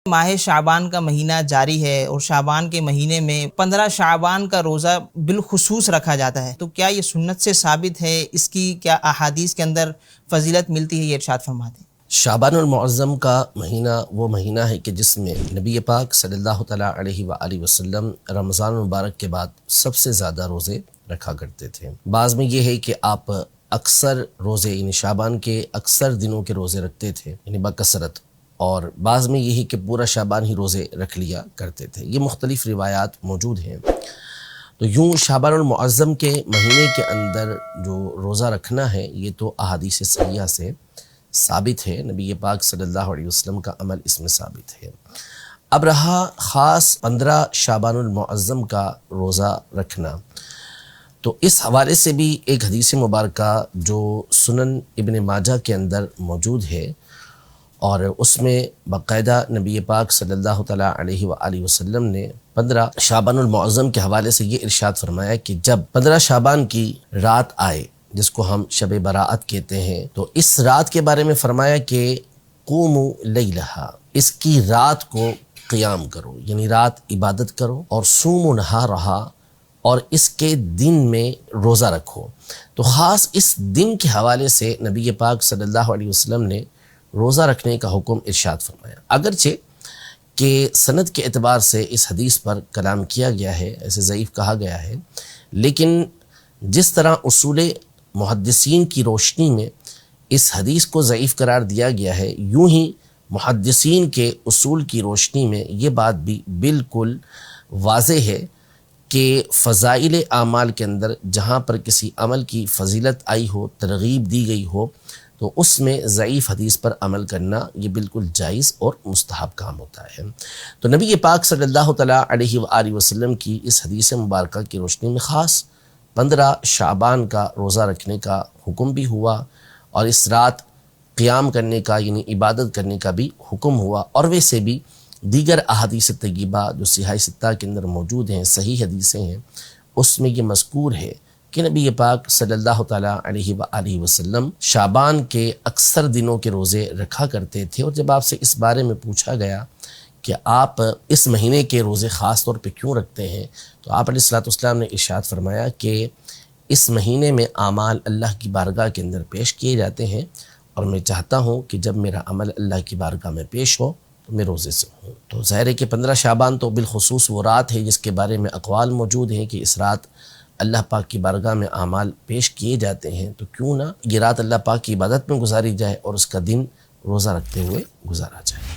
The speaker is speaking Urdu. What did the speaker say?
ماہ شعبان کا مہینہ جاری ہے اور شعبان کے مہینے میں 15 شعبان کا روزہ بالخصوص رکھا جاتا ہے، تو کیا یہ سنت سے ثابت ہے؟ اس کی کیا احادیث کے اندر فضیلت ملتی ہے؟ یہ ارشاد فرماتے ہیں۔ شعبان المعظم کا مہینہ وہ مہینہ ہے کہ جس میں نبی پاک صلی اللہ تعالیٰ علیہ وآلہ وسلم رمضان المبارک کے بعد سب سے زیادہ روزے رکھا کرتے تھے۔ بعض میں یہ ہے کہ آپ اکثر روزے یعنی شعبان کے اکثر دنوں کے روزے رکھتے تھے یعنی بکثرت، اور بعض میں یہی کہ پورا شعبان ہی روزے رکھ لیا کرتے تھے۔ یہ مختلف روایات موجود ہیں۔ تو یوں شعبان المعظم کے مہینے کے اندر جو روزہ رکھنا ہے یہ تو احادیث صحیحہ سے ثابت ہے، نبی پاک صلی اللہ علیہ وسلم کا عمل اس میں ثابت ہے۔ اب رہا خاص 15 شعبان المعظم کا روزہ رکھنا، تو اس حوالے سے بھی ایک حدیث مبارکہ جو سنن ابن ماجہ کے اندر موجود ہے، اور اس میں باقاعدہ نبی پاک صلی اللہ تعالیٰ علیہ وآلہ وسلم نے 15 شعبان المعظم کے حوالے سے یہ ارشاد فرمایا کہ جب 15 شعبان کی رات آئے، جس کو ہم شب براءت کہتے ہیں، تو اس رات کے بارے میں فرمایا کہ قوموا لیلہا، اس کی رات کو قیام کرو، یعنی رات عبادت کرو، اور صوموا نہارہا، اور اس کے دن میں روزہ رکھو۔ تو خاص اس دن کے حوالے سے نبی پاک صلی اللہ علیہ وسلم نے روزہ رکھنے کا حکم ارشاد فرمایا۔ اگرچہ کہ سند کے اعتبار سے اس حدیث پر کلام کیا گیا ہے، ایسے ضعیف کہا گیا ہے، لیکن جس طرح اصول محدثین کی روشنی میں اس حدیث کو ضعیف قرار دیا گیا ہے، یوں ہی محدثین کے اصول کی روشنی میں یہ بات بھی بالکل واضح ہے کہ فضائل اعمال کے اندر جہاں پر کسی عمل کی فضیلت آئی ہو، ترغیب دی گئی ہو، تو اس میں ضعیف حدیث پر عمل کرنا یہ بالکل جائز اور مستحب کام ہوتا ہے۔ تو نبی پاک صلی اللہ تعالیٰ علیہ وآلہ وسلم کی اس حدیث مبارکہ کی روشنی میں خاص 15 شعبان کا روزہ رکھنے کا حکم بھی ہوا، اور اس رات قیام کرنے کا یعنی عبادت کرنے کا بھی حکم ہوا، اور ویسے بھی دیگر احادیث طیبہ جو صحیح ستہ کے اندر موجود ہیں، صحیح حدیثیں ہیں، اس میں یہ مذکور ہے کہ نبی پاک صلی اللہ تعالیٰ علیہ وآلہ وسلم شعبان کے اکثر دنوں کے روزے رکھا کرتے تھے۔ اور جب آپ سے اس بارے میں پوچھا گیا کہ آپ اس مہینے کے روزے خاص طور پہ کیوں رکھتے ہیں، تو آپ علیہ الصلوۃ والسلام نے ارشاد فرمایا کہ اس مہینے میں اعمال اللہ کی بارگاہ کے اندر پیش کیے جاتے ہیں، اور میں چاہتا ہوں کہ جب میرا عمل اللہ کی بارگاہ میں پیش ہو تو میں روزے سے ہوں۔ تو ظاہر ہے کہ 15 شعبان تو بالخصوص وہ رات ہے جس کے بارے میں اقوال موجود ہیں کہ اس رات اللہ پاک کی بارگاہ میں اعمال پیش کیے جاتے ہیں، تو کیوں نہ یہ رات اللہ پاک کی عبادت میں گزاری جائے اور اس کا دن روزہ رکھتے ہوئے گزارا جائے۔